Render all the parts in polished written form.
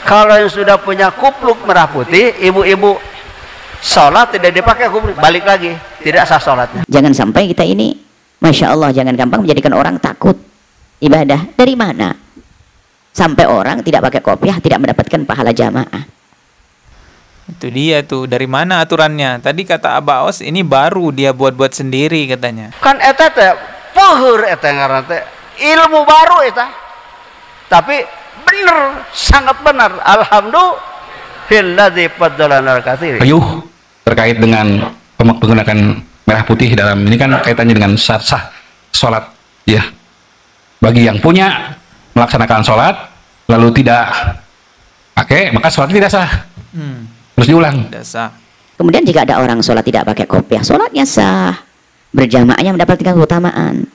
Kalau yang sudah punya kupluk merah putih, ibu-ibu sholat tidak dipakai kupluk, balik lagi, tidak sah sholatnya. Jangan sampai kita ini, Masya Allah, jangan gampang menjadikan orang takut ibadah. Dari mana? Sampai orang tidak pakai kopiah, tidak mendapatkan pahala jamaah. Itu dia tuh, dari mana aturannya? Tadi kata Abah Aos, ini baru dia buat-buat sendiri katanya. Kan eta teh poheur eta ngaranna teh ilmu baru eta. Tapi bener, sangat benar. Alhamdulillah fadlana katsir. Ayuh terkait dengan menggunakan merah putih dalam ini kan kaitannya dengan sah sholat ya. Bagi yang punya melaksanakan sholat lalu tidak pakai, maka sholat tidak sah. Terus diulang. Tidak sah. Kemudian jika ada orang sholat tidak pakai kopiah, sholatnya sah, berjamaahnya mendapatkan keutamaan.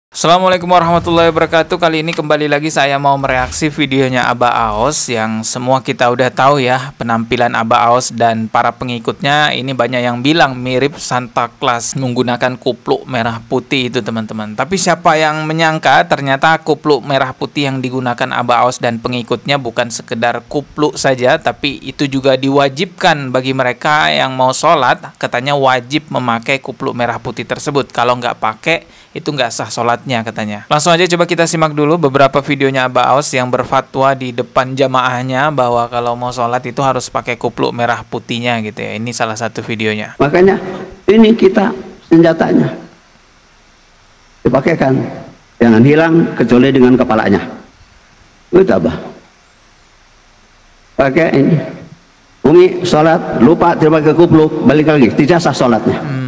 Assalamualaikum warahmatullahi wabarakatuh. Kali ini kembali lagi saya mau mereaksi videonya Abah Aos yang semua kita udah tahu ya, penampilan Abah Aos dan para pengikutnya ini banyak yang bilang mirip Santa Claus menggunakan kupluk merah putih itu teman-teman. Tapi siapa yang menyangka ternyata kupluk merah putih yang digunakan Abah Aos dan pengikutnya bukan sekedar kupluk saja, tapi itu juga diwajibkan bagi mereka yang mau sholat, katanya wajib memakai kupluk merah putih tersebut. Kalau nggak pakai itu nggak sah sholatnya katanya. Langsung aja coba kita simak dulu beberapa videonya Abah Aos yang berfatwa di depan jamaahnya bahwa kalau mau sholat itu harus pakai kupluk merah putihnya gitu ya. Ini salah satu videonya. Makanya ini kita senjatanya dipakaikan, jangan hilang kecuali dengan kepalanya. Itu Abah pakai ini. Umi sholat lupa tidak pakai kupluk, balik lagi, tidak sah sholatnya.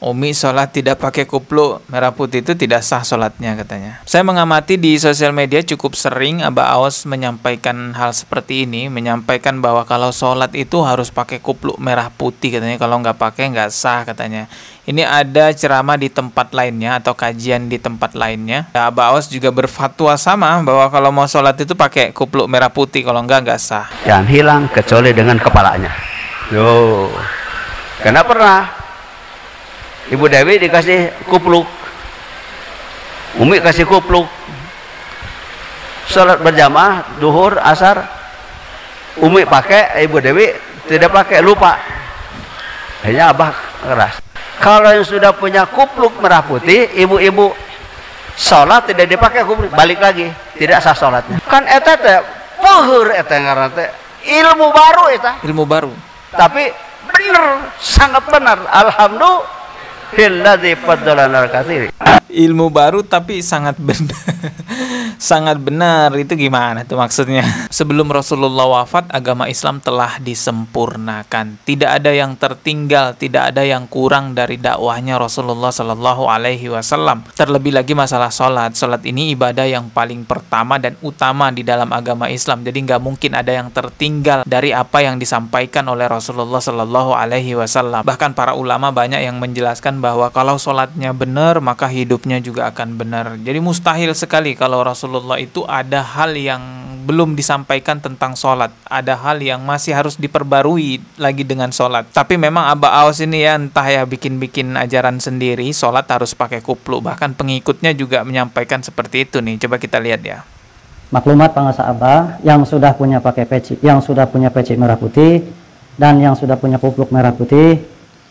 Umi sholat tidak pakai kupluk merah putih itu tidak sah sholatnya katanya. Saya mengamati di sosial media cukup sering Abah Aos menyampaikan hal seperti ini, menyampaikan bahwa kalau sholat itu harus pakai kupluk merah putih katanya, kalau nggak pakai nggak sah katanya. Ini ada ceramah di tempat lainnya atau kajian di tempat lainnya. Abah Aos juga berfatwa sama bahwa kalau mau sholat itu pakai kupluk merah putih, kalau nggak sah. Jangan hilang kecuali dengan kepalanya. Yo, karena pernah Ibu Dewi dikasih kupluk, Umi kasih kupluk, sholat berjamaah duhur asar, Umi pakai, Ibu Dewi tidak pakai, lupa. Hanya Abah keras. Kalau yang sudah punya kupluk merah putih, ibu-ibu sholat tidak dipakai kupluk, balik lagi, tidak sah sholatnya. Kan eta teh poheur eta ngaranna teh ilmu baru eta. Ilmu baru. Tapi bener, sangat benar. Alhamdulillah fadlana katsir. Ilmu baru tapi sangat benar. Sangat benar itu gimana tuh maksudnya? Sebelum Rasulullah wafat, agama Islam telah disempurnakan. Tidak ada yang tertinggal, tidak ada yang kurang dari dakwahnya Rasulullah Shallallahu Alaihi Wasallam. Terlebih lagi masalah sholat. Sholat ini ibadah yang paling pertama dan utama di dalam agama Islam. Jadi nggak mungkin ada yang tertinggal dari apa yang disampaikan oleh Rasulullah Shallallahu Alaihi Wasallam. Bahkan para ulama banyak yang menjelaskan bahwa kalau sholatnya benar maka hidupnya juga akan benar. Jadi mustahil sekali kalau Rasulullah itu ada hal yang belum disampaikan tentang sholat, ada hal yang masih harus diperbarui lagi dengan sholat. Tapi memang Abah Aos ini ya entah ya bikin-bikin ajaran sendiri, sholat harus pakai kupluk. Bahkan pengikutnya juga menyampaikan seperti itu nih. Coba kita lihat ya. Maklumat penguasa Abah yang sudah punya pakai peci, yang sudah punya peci merah putih dan yang sudah punya kupluk merah putih,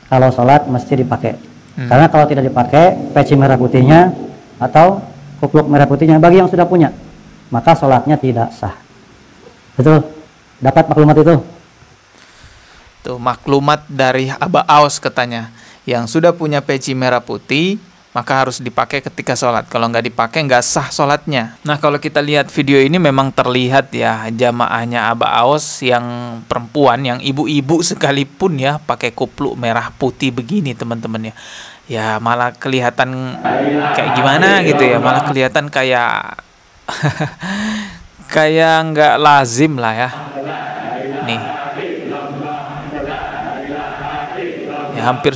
kalau sholat mesti dipakai. Karena kalau tidak dipakai peci merah putihnya atau kupluk merah putihnya bagi yang sudah punya, maka sholatnya tidak sah. Betul? Dapat maklumat itu? Tuh maklumat dari Abah Aos katanya. Yang sudah punya peci merah putih maka harus dipakai ketika sholat. Kalau nggak dipakai nggak sah sholatnya. Nah kalau kita lihat video ini memang terlihat ya jamaahnya Abah Aos yang perempuan, yang ibu-ibu sekalipun ya pakai kupluk merah putih begini teman-teman ya. Ya malah kelihatan kayak gimana gitu ya, malah kelihatan kayak kayak nggak lazim lah ya. Nih ya hampir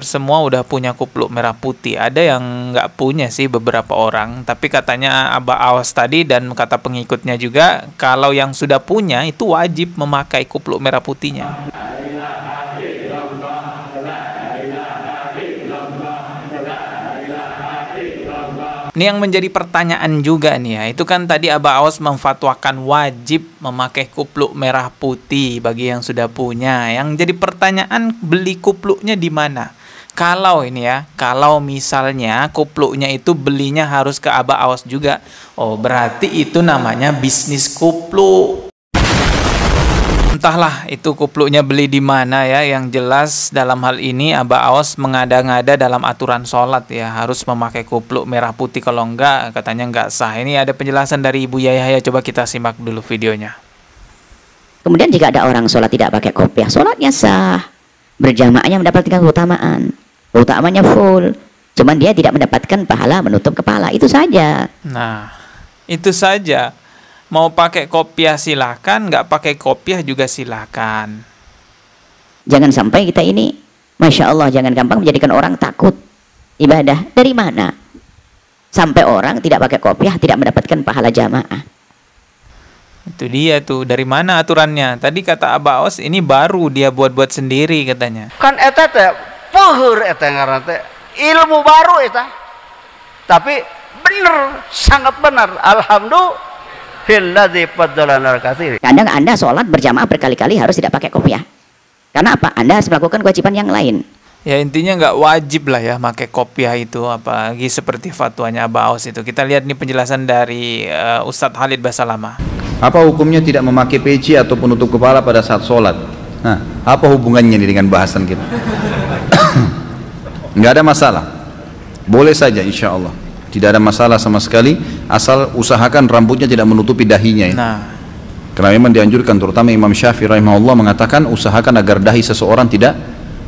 semua udah punya kupluk merah putih. Ada yang nggak punya sih beberapa orang, tapi katanya Abah Aos tadi dan kata pengikutnya juga kalau yang sudah punya itu wajib memakai kupluk merah putihnya. Ini yang menjadi pertanyaan juga nih ya. Itu kan tadi Aba Awas memfatwakan wajib memakai kupluk merah putih bagi yang sudah punya. Yang jadi pertanyaan, beli kupluknya di mana? Kalau ini ya, kalau misalnya kupluknya itu belinya harus ke Aba Awas juga. Oh, berarti itu namanya bisnis kupluk. Entahlah itu kupluknya beli di mana ya. Yang jelas dalam hal ini Aba Awas mengada-ngada dalam aturan sholat ya, harus memakai kupluk merah putih, kalau enggak katanya enggak sah. Ini ada penjelasan dari Ibu Yahya, coba kita simak dulu videonya. Kemudian jika ada orang sholat tidak pakai kopiah, sholatnya sah, berjamaahnya mendapatkan keutamaan, keutamanya full, cuman dia tidak mendapatkan pahala menutup kepala, itu saja. Nah, itu saja. Mau pakai kopiah silakan, nggak pakai kopiah juga silakan. Jangan sampai kita ini, Masya Allah, jangan gampang menjadikan orang takut ibadah. Dari mana? Sampai orang tidak pakai kopiah, tidak mendapatkan pahala jamaah. Itu dia tuh, dari mana aturannya? Tadi kata Aba Awas ini baru dia buat-buat sendiri katanya. Kan eta teh peuheur eta ngaranna teh ilmu baru eta. Tapi bener, sangat benar. Alhamdulillah. Kadang Anda sholat berjamaah berkali-kali harus tidak pakai kopiah. Karena apa? Anda harus melakukan kewajiban yang lain. Ya intinya nggak wajib lah ya pakai kopiah itu, apalagi seperti fatwanya Aba Awas itu. Kita lihat nih penjelasan dari Ustadz Khalid Basalamah. Apa hukumnya tidak memakai peci atau penutup kepala pada saat sholat? Nah, apa hubungannya nih dengan bahasan kita? Nggak ada masalah, boleh saja insya Allah. Tidak ada masalah sama sekali, asal usahakan rambutnya tidak menutupi dahinya ya. Nah, karena memang dianjurkan, terutama Imam Syafi'i rahimahullah mengatakan usahakan agar dahi seseorang tidak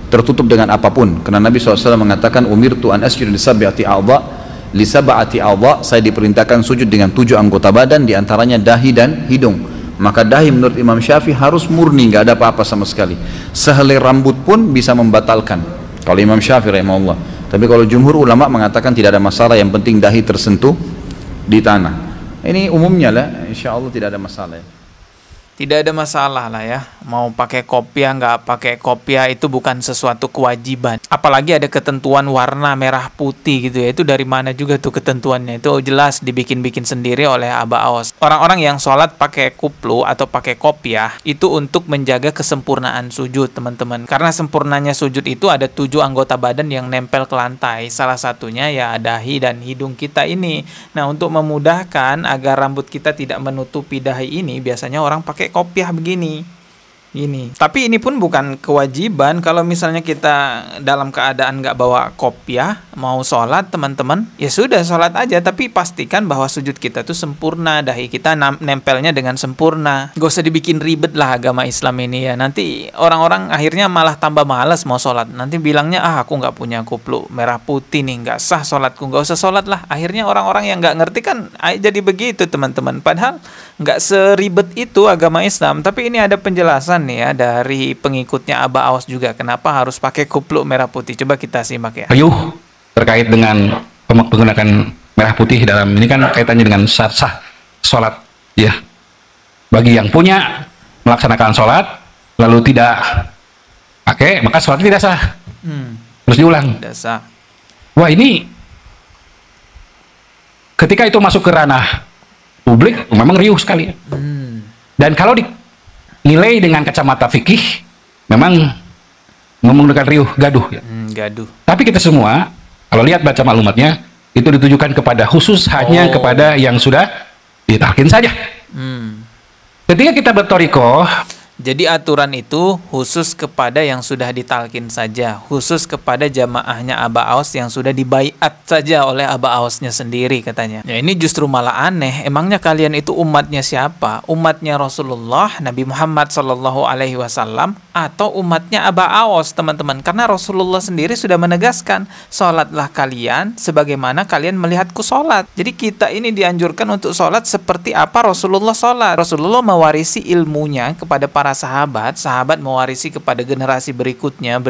tertutup dengan apapun. Karena Nabi SAW mengatakan umirtu an asjuda li sab'ati a'dha, saya diperintahkan sujud dengan 7 anggota badan, diantaranya dahi dan hidung. Maka dahi menurut Imam Syafi'i harus murni, nggak ada apa-apa sama sekali. Sehelai rambut pun bisa membatalkan kalau Imam Syafi'i rahimahullah. Tapi kalau jumhur ulama mengatakan tidak ada masalah, yang penting dahi tersentuh di tanah. Ini umumnya lah, insya Allah tidak ada masalah ya. tidak ada masalah lah ya. Mau pakai kopiah, nggak pakai kopiah itu bukan sesuatu kewajiban. Apalagi ada ketentuan warna merah putih gitu ya. Itu dari mana juga tuh ketentuannya? Itu jelas dibikin-bikin sendiri oleh Aba Awas. Orang-orang yang sholat pakai kuplu atau pakai kopiah itu untuk menjaga kesempurnaan sujud, teman-teman. Karena sempurnanya sujud itu ada 7 anggota badan yang nempel ke lantai. Salah satunya ya dahi dan hidung kita ini. Nah, untuk memudahkan agar rambut kita tidak menutupi dahi ini, biasanya orang pakai kopiah begini. Tapi ini pun bukan kewajiban. Kalau misalnya kita dalam keadaan nggak bawa kopiah, mau sholat teman-teman, ya sudah sholat aja. Tapi pastikan bahwa sujud kita tuh sempurna, dahi kita nempelnya dengan sempurna. Gak usah dibikin ribet lah agama Islam ini ya. Nanti orang-orang akhirnya malah tambah malas mau sholat. Nanti bilangnya, aku nggak punya kuplu merah putih nih, nggak sah sholatku, nggak usah sholat lah. Akhirnya orang-orang yang nggak ngerti kan jadi begitu teman-teman. Padahal nggak seribet itu agama Islam. Tapi ini ada penjelasan nih ya dari pengikutnya Aba Awas juga kenapa harus pakai kupluk merah putih. Coba kita simak ya. Riuh terkait dengan menggunakan merah putih dalam ini kan kaitannya dengan sah sholat ya. Bagi yang punya melaksanakan sholat lalu tidak pakai, maka sholat tidak sah. Terus diulang. Tidak sah. Wah, ini ketika itu masuk ke ranah publik memang riuh sekali. Dan kalau dinilai dengan kacamata fikih memang menggunakan riuh, gaduh ya. Gaduh. Tapi kita semua kalau lihat baca maklumatnya itu ditujukan kepada khusus hanya kepada yang sudah ditalkin saja. Ketika kita bertorikoh, jadi aturan itu khusus kepada yang sudah ditalkin saja, khusus kepada jamaahnya Aba Awas yang sudah dibaiat saja oleh Aba Awasnya sendiri katanya. Ya ini justru malah aneh. Emangnya kalian itu umatnya siapa? Umatnya Rasulullah Nabi Muhammad SAW atau umatnya Aba Awas, teman-teman? Karena Rasulullah sendiri sudah menegaskan, sholatlah kalian sebagaimana kalian melihatku sholat. Jadi kita ini dianjurkan untuk sholat seperti apa Rasulullah sholat. Rasulullah mewarisi ilmunya kepada para sahabat mewarisi kepada generasi berikutnya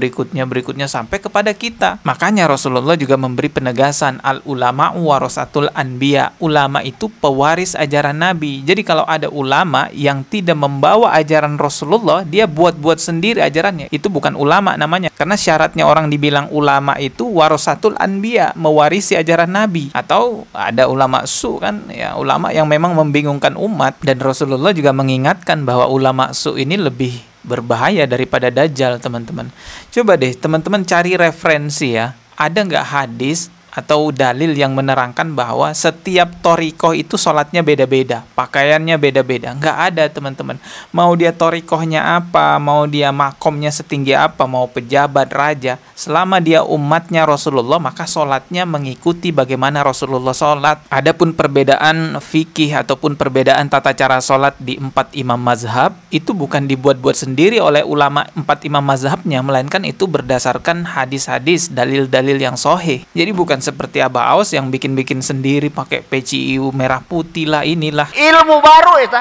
sampai kepada kita. Makanya Rasulullah juga memberi penegasan, al ulama warasatul anbiya. Ulama itu pewaris ajaran Nabi. Jadi kalau ada ulama yang tidak membawa ajaran Rasulullah, dia buat-buat sendiri sendiri ajarannya. Itu bukan ulama namanya. Karena syaratnya orang dibilang ulama itu warasatul anbiya, mewarisi ajaran Nabi. Atau ada ulama su kan, ya ulama yang memang membingungkan umat. Dan Rasulullah juga mengingatkan bahwa ulama su ini lebih berbahaya daripada dajjal, teman-teman. Coba deh teman-teman cari referensi ya. Ada nggak hadis atau dalil yang menerangkan bahwa setiap torikoh itu sholatnya beda-beda, pakaiannya beda-beda? Nggak ada, teman-teman. Mau dia torikohnya apa, mau dia makomnya setinggi apa, mau pejabat, raja, selama dia umatnya Rasulullah, maka sholatnya mengikuti bagaimana Rasulullah sholat. Adapun perbedaan fikih ataupun perbedaan tata cara sholat di 4 imam mazhab, itu bukan dibuat-buat sendiri oleh ulama 4 imam mazhabnya, melainkan itu berdasarkan hadis-hadis, dalil-dalil yang sahih. Jadi bukan seperti Abah Aus yang bikin-bikin sendiri pakai peci merah putih lah, inilah. Ilmu baru itu.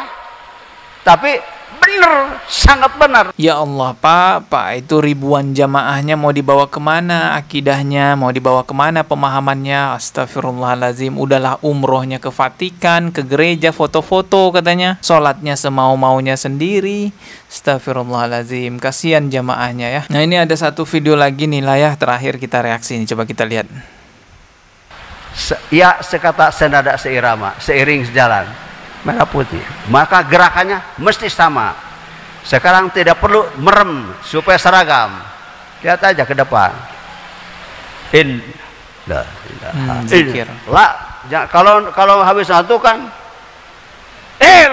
Tapi benar, sangat benar. Ya Allah Pak, itu ribuan jamaahnya mau dibawa kemana akidahnya, mau dibawa kemana pemahamannya? Astagfirullahaladzim, udahlah umrohnya ke Vatikan, ke gereja, foto-foto katanya, sholatnya semau-maunya sendiri. Astagfirullahaladzim, kasihan jamaahnya ya. Nah ini ada satu video lagi nih lah ya, terakhir kita reaksi nih, coba kita lihat. Ya sekata senada seirama, seiring sejalan, merah putih, maka gerakannya mesti sama. Sekarang tidak perlu merem supaya seragam, lihat aja ke depan. Zikir. Kalau habis satu kan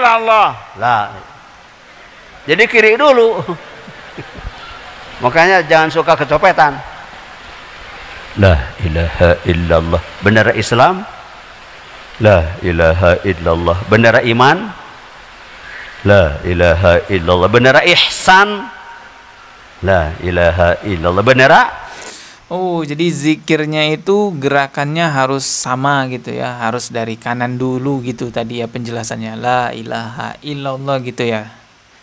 Allah lah, jadi kiri dulu. Makanya jangan suka kecopetan. La ilaha illallah, benar Islam. La ilaha illallah, benar iman. La ilaha illallah, benar ihsan. La ilaha illallah, benar. Oh, jadi zikirnya itu gerakannya harus sama gitu ya, harus dari kanan dulu gitu tadi ya penjelasannya. La ilaha illallah gitu ya.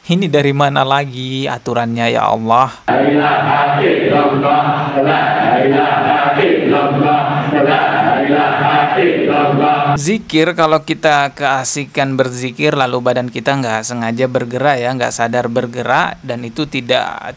Ini dari mana lagi aturannya ya Allah? La ilaha illallah, la ilaha illallah, la ilaha illallah. Zikir, kalau kita keasikan berzikir lalu badan kita nggak sengaja bergerak ya, nggak sadar bergerak, dan itu tidak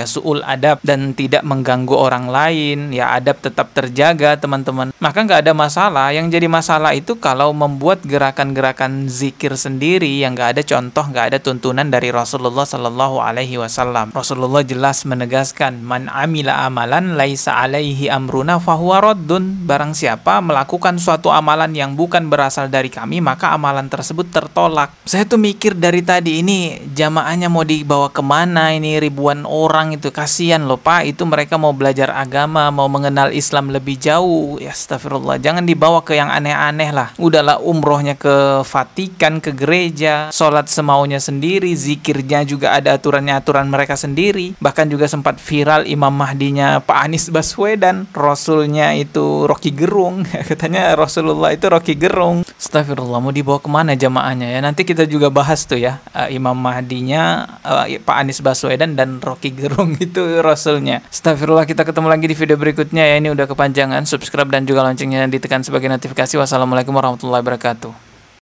suul adab dan tidak mengganggu orang lain, ya adab tetap terjaga teman-teman, maka nggak ada masalah. Yang jadi masalah itu kalau membuat gerakan-gerakan zikir sendiri yang nggak ada contoh, nggak ada tuntunan dari Rasulullah Sallallahu Alaihi Wasallam. Rasulullah jelas menegaskan, man amila amalan laisa alaihi amruna fahuwa raddun. Barang siapa melakukan suatu amalan yang bukan berasal dari kami, maka amalan tersebut tertolak. Saya tuh mikir dari tadi, ini jamaahnya mau dibawa kemana ini, ribuan orang itu, kasihan loh Pak, itu mereka mau belajar agama, mau mengenal Islam lebih jauh. Ya astagfirullah, jangan dibawa ke yang aneh-aneh lah. Udahlah umrohnya ke Vatikan, ke gereja, sholat semaunya sendiri, zikirnya juga ada aturan mereka sendiri. Bahkan juga sempat viral Imam Mahdinya Pak Anies Baswedan, Rasulnya itu Rocky Gerung. Katanya Rasulullah itu Rocky Gerung. Astagfirullah, mau dibawa kemana jamaahnya ya? Nanti kita juga bahas tuh ya, Imam Mahdinya Pak Anies Baswedan dan Rocky Gerung itu Rasulnya. Astagfirullah, kita ketemu lagi di video berikutnya ya. Ini udah kepanjangan. Subscribe dan juga loncengnya ditekan sebagai notifikasi. Wassalamualaikum warahmatullahi wabarakatuh.